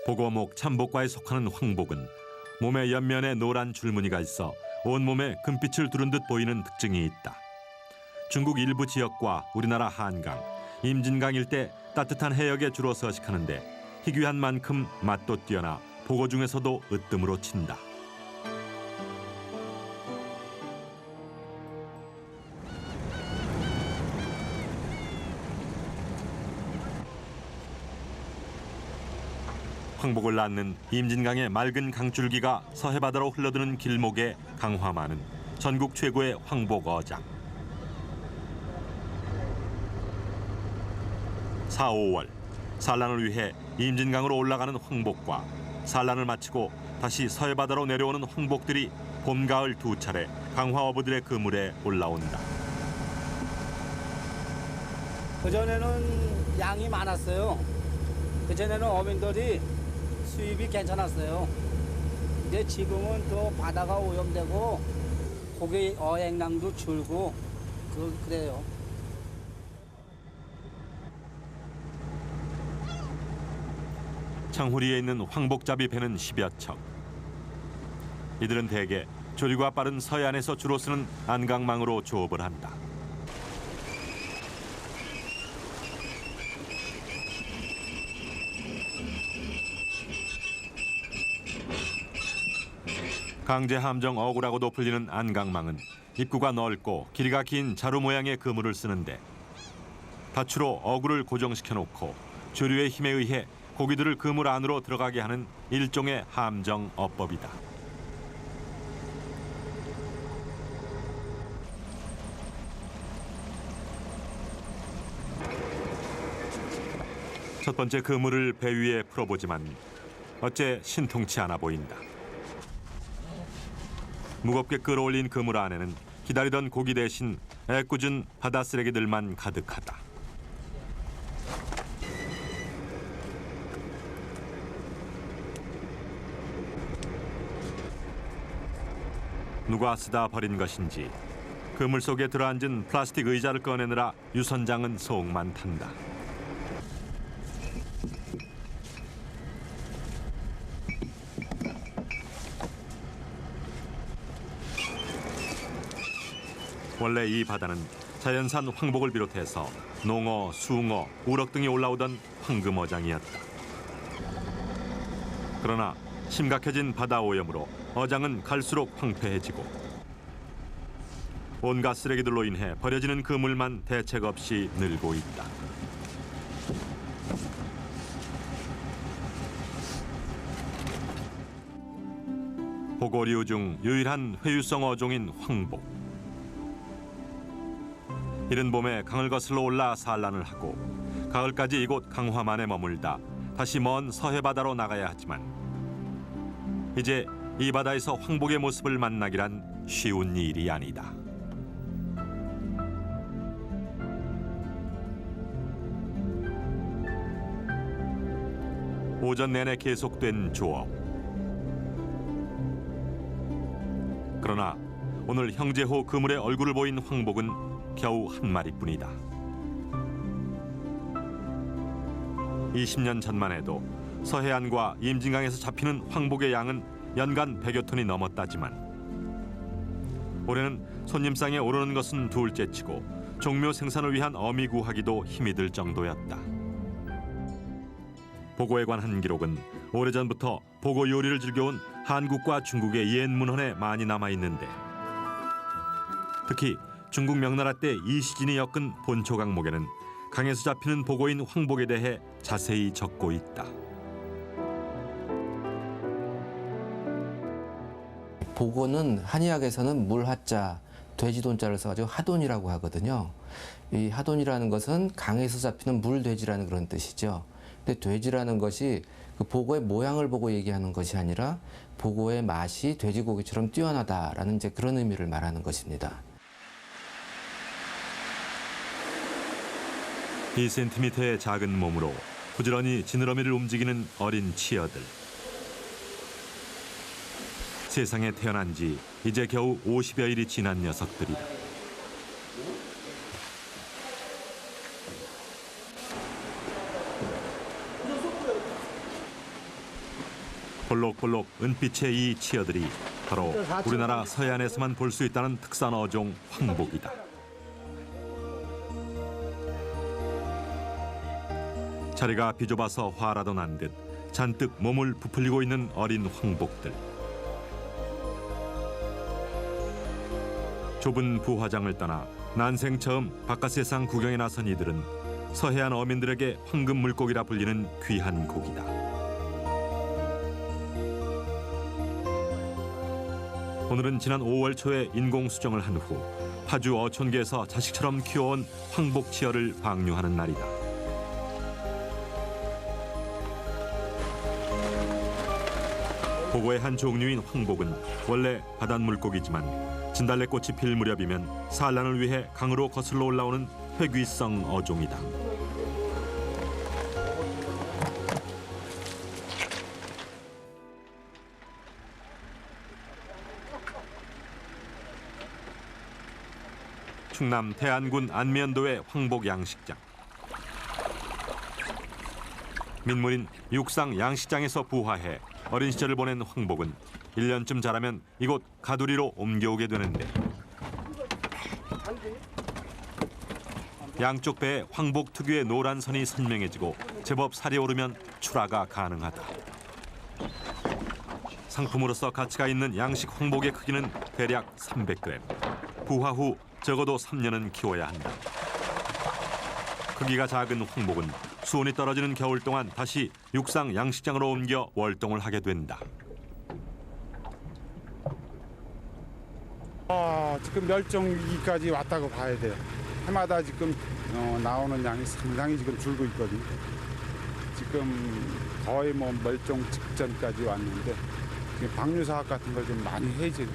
보고목 참복과에 속하는 황복은 몸의 옆면에 노란 줄무늬가 있어 온몸에 금빛을 두른 듯 보이는 특징이 있다. 중국 일부 지역과 우리나라 한강, 임진강 일대 따뜻한 해역에 주로 서식하는데 희귀한 만큼 맛도 뛰어나 보고 중에서도 으뜸으로 친다. 황복을 낳는 임진강의 맑은 강줄기가 서해바다로 흘러드는 길목에 강화마는 전국 최고의 황복어장. 4, 5월 산란을 위해 임진강으로 올라가는 황복과 산란을 마치고 다시 서해바다로 내려오는 황복들이 봄, 가을 두 차례 강화 어부들의 그물에 올라온다. 그전에는 양이 많았어요. 그전에는 어민들이 수입이 괜찮았어요. 근데 지금은 또 바다가 오염되고 고기 어획량도 줄고 그래요. 창후리에 있는 황복잡이 배는 10여 척. 이들은 대개 조리가 빠른 서해안에서 주로 쓰는 안강망으로 조업을 한다. 강제함정 어구라고도 불리는 안강망은 입구가 넓고 길이가 긴 자루 모양의 그물을 쓰는데 밧줄로 어구를 고정시켜 놓고 조류의 힘에 의해 고기들을 그물 안으로 들어가게 하는 일종의 함정 어법이다. 첫 번째 그물을 배 위에 풀어보지만 어째 신통치 않아 보인다. 무겁게 끌어올린 그물 안에는 기다리던 고기 대신 애꿎은 바다 쓰레기들만 가득하다. 누가 쓰다 버린 것인지 그물 속에 들어앉은 플라스틱 의자를 꺼내느라 유선장은 속만 탄다. 원래 이 바다는 자연산 황복을 비롯해서 농어, 숭어, 우럭 등이 올라오던 황금어장이었다. 그러나 심각해진 바다 오염으로 어장은 갈수록 황폐해지고 온갖 쓰레기들로 인해 버려지는 그물만 대책 없이 늘고 있다. 보고류 중 유일한 회유성 어종인 황복. 이른 봄에 강을 거슬러 올라 산란을 하고 가을까지 이곳 강화만에 머물다 다시 먼 서해바다로 나가야 하지만 이제 이 바다에서 황복의 모습을 만나기란 쉬운 일이 아니다. 오전 내내 계속된 조업. 그러나 오늘 형제호 그물에 얼굴을 보인 황복은 겨우 한 마리뿐이다. 20년 전만 해도 서해안과 임진강에서 잡히는 황복의 양은 연간 100여 톤이 넘었다지만 올해는 손님상에 오르는 것은 둘째치고 종묘 생산을 위한 어미 구하기도 힘이 들 정도였다. 보고에 관한 기록은 오래전부터 보고 요리를 즐겨온 한국과 중국의 옛 문헌에 많이 남아있는데 특히 중국 명나라 때 이시진이 엮은 본초 강목에는 강에서 잡히는 보고인 황복에 대해 자세히 적고 있다. 보고는 한의학에서는 물하자, 돼지돈자를 써가지고 하돈이라고 하거든요. 이 하돈이라는 것은 강에서 잡히는 물돼지라는 그런 뜻이죠. 근데 돼지라는 것이 그 보고의 모양을 보고 얘기하는 것이 아니라 보고의 맛이 돼지고기처럼 뛰어나다라는 이제 그런 의미를 말하는 것입니다. 2cm의 작은 몸으로 부지런히 지느러미를 움직이는 어린 치어들. 세상에 태어난 지 이제 겨우 50여일이 지난 녀석들이다. 볼록볼록 은빛의 이 치어들이 바로 우리나라 서해안에서만 볼 수 있다는 특산 어종 황복이다. 자리가 비좁아서 화라도 난 듯 잔뜩 몸을 부풀리고 있는 어린 황복들. 좁은 부화장을 떠나 난생 처음 바깥 세상 구경에 나선 이들은 서해안 어민들에게 황금 물고기라 불리는 귀한 고기다. 오늘은 지난 5월 초에 인공 수정을 한 후 파주 어촌계에서 자식처럼 키워온 황복 치어를 방류하는 날이다. 보고의 한 종류인 황복은 원래 바닷물고기지만 진달래꽃이 필 무렵이면 산란을 위해 강으로 거슬러 올라오는 회귀성 어종이다. 충남 태안군 안면도의 황복 양식장. 민물인 육상 양식장에서 부화해 어린 시절을 보낸 황복은 1년쯤 자라면 이곳 가두리로 옮겨오게 되는데 양쪽 배에 황복 특유의 노란 선이 선명해지고 제법 살이 오르면 출하가 가능하다. 상품으로서 가치가 있는 양식 황복의 크기는 대략 300g. 부화 후 적어도 3년은 키워야 한다. 크기가 작은 황복은 수온이 떨어지는 겨울 동안 다시 육상 양식장으로 옮겨 월동을 하게 된다. 지금 멸종 위기까지 왔다고 봐야 돼요. 해마다 지금 나오는 양이 상당히 지금 줄고 있거든요. 지금 거의 뭐 멸종 직전까지 왔는데 지금 방류 사업 같은 걸 좀 많이 해야지.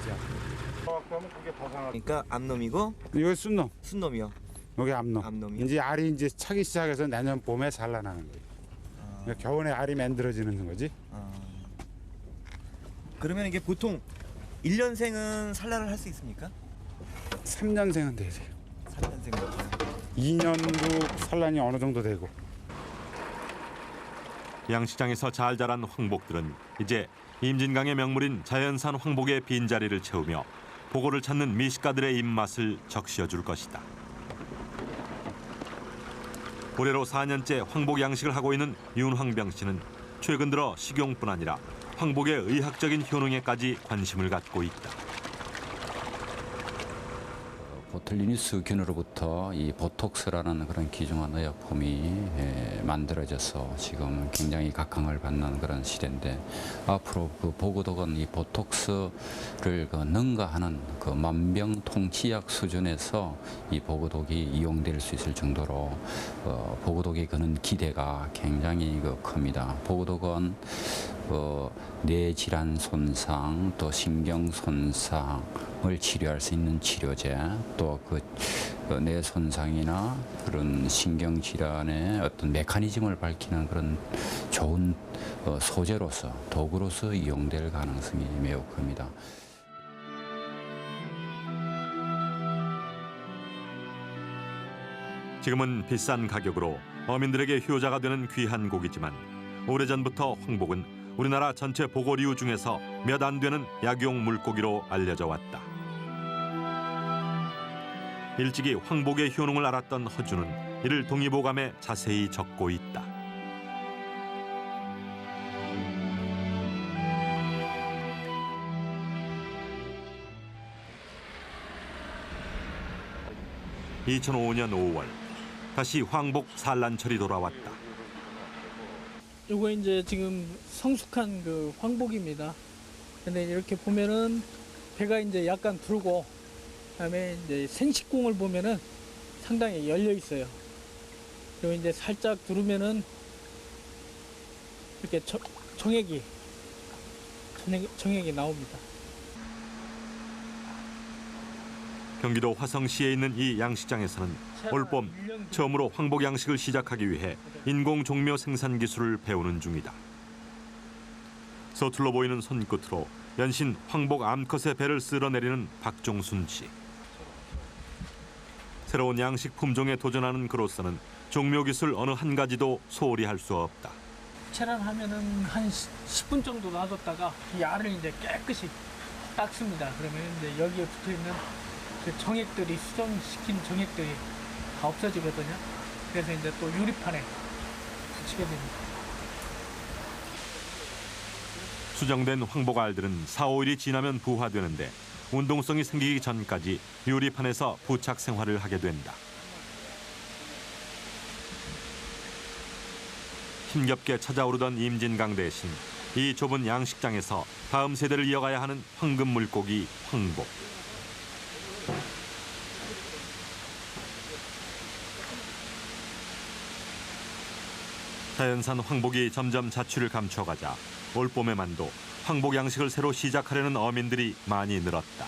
그러면 그게 벗어나. 그러니까 암놈이고 이거 순놈. 순놈이요. 여기 암놈. 암놈이요? 이제 알이 이제 차기 시작해서 내년 봄에 산란하는 거예요. 그러니까 겨울에 알이 만들어지는 거지. 그러면 이게 보통 1년생은 산란을 할 수 있습니까? 3년생은 되세요. 3년생은 2년도 산란이 어느 정도 되고. 양식장에서 잘 자란 황복들은 이제 임진강의 명물인 자연산 황복의 빈자리를 채우며 보고를 찾는 미식가들의 입맛을 적시어줄 것이다. 올해로 4년째 황복 양식을 하고 있는 윤황병 씨는 최근 들어 식용뿐 아니라 황복의 의학적인 효능에까지 관심을 갖고 있다. 보툴리누스 균으로부터 이 보톡스라는 그런 귀중한 의약품이 만들어져서 지금 굉장히 각광을 받는 그런 시대인데, 앞으로 그 보고독은 이 보톡스를 능가하는 그 만병통치약 수준에서 이 보고독이 이용될 수 있을 정도로 보고독이 그는 기대가 굉장히 큽니다. 보고독은 뇌질환 손상, 또 신경 손상을 치료할 수 있는 치료제, 또 뇌 손상이나 그런 신경 질환의 어떤 메커니즘을 밝히는 그런 좋은 소재로서, 도구로서 이용될 가능성이 매우 큽니다. 지금은 비싼 가격으로 어민들에게 효자가 되는 귀한 고기지만 오래전부터 황복은 우리나라 전체 보고류 중에서 몇 안 되는 약용 물고기로 알려져 왔다. 일찍이 황복의 효능을 알았던 허준은 이를 동의보감에 자세히 적고 있다. (2005년 5월) 다시 황복 산란철이 돌아왔다. 요거 이제 지금 성숙한 그 황복입니다. 근데 이렇게 보면은 배가 이제 약간 부르고, 그다음에 이제 생식궁을 보면은 상당히 열려 있어요. 그리고 이제 살짝 두르면은 이렇게 정액이 나옵니다. 경기도 화성시에 있는 이 양식장에서는 올봄 처음으로 황복 양식을 시작하기 위해 인공 종묘 생산 기술을 배우는 중이다. 서툴러 보이는 손끝으로 연신 황복 암컷의 배를 쓸어내리는 박종순 씨. 새로운 양식 품종에 도전하는 그로서는 종묘 기술 어느 한 가지도 소홀히 할 수 없다. 야채란 하면은 한 10분 정도 놔뒀다가 이 알을 이제 깨끗이 닦습니다. 그러면 이제 여기에 붙어 있는 그 정액들이 수정시킨 정액들이 다 없어지거든요. 그래서 이제 또 유리판에 붙이게 됩니다. 수정된 황복알들은 4, 5일이 지나면 부화되는데 운동성이 생기기 전까지 요리판에서 부착 생활을 하게 된다. 힘겹게 찾아오르던 임진강 대신 이 좁은 양식장에서 다음 세대를 이어가야 하는 황금 물고기 황복. 자연산 황복이 점점 자취를 감춰가자 올봄에만도 황복 양식을 새로 시작하려는 어민들이 많이 늘었다.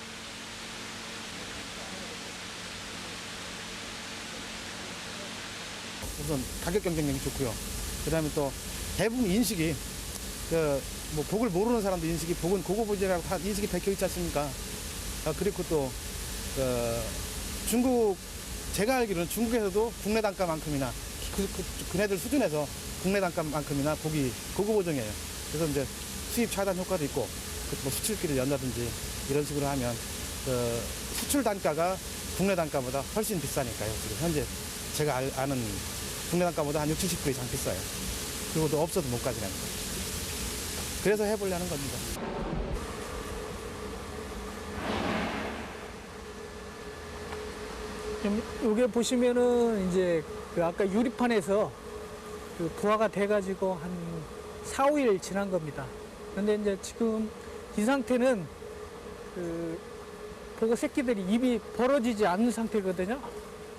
우선 가격 경쟁력이 좋고요. 그다음에 또 대부분 인식이 뭐 복을 모르는 사람도 인식이 복은 고급이라고 다 인식이 베껴 있지 않습니까? 그리고 또 중국 제가 알기로는 중국에서도 국내 단가만큼이나 그네들 수준에서 국내 단가만큼이나 복이 고급 어종이에요. 그래서 이제 수입 차단 효과도 있고 뭐 수출기를 연다든지 이런 식으로 하면 수출 단가가 국내 단가보다 훨씬 비싸니까요. 지금 현재 제가 아는 국내 단가보다 한 60, 70% 이상 비싸요. 그리고 또 없어도 못 가지는 거예요. 그래서 해보려는 겁니다. 여기 보시면은 이제 그 아까 유리판에서 그 부화가 돼가지고 한 4, 5일 지난 겁니다. 근데 이제 지금 이 상태는 그 보고 새끼들이 입이 벌어지지 않는 상태거든요.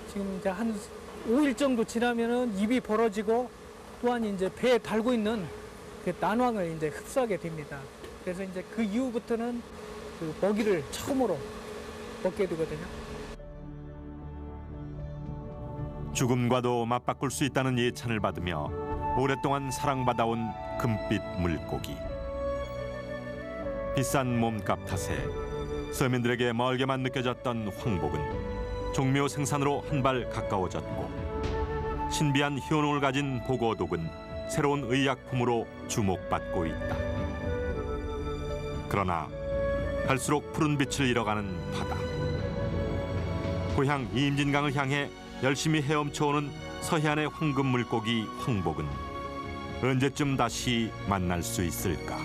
지금 이제 한 5일 정도 지나면은 입이 벌어지고 또한 이제 배에 달고 있는 그 난황을 이제 흡수하게 됩니다. 그래서 이제 그 이후부터는 그 먹이를 처음으로 먹게 되거든요. 죽음과도 맞바꿀 수 있다는 예찬을 받으며 오랫동안 사랑받아온 금빛 물고기. 비싼 몸값 탓에 서민들에게 멀게만 느껴졌던 황복은 종묘 생산으로 한 발 가까워졌고 신비한 효능을 가진 보고독은 새로운 의약품으로 주목받고 있다. 그러나 갈수록 푸른 빛을 잃어가는 바다. 고향 임진강을 향해 열심히 헤엄쳐오는 서해안의 황금 물고기 황복은 언제쯤 다시 만날 수 있을까?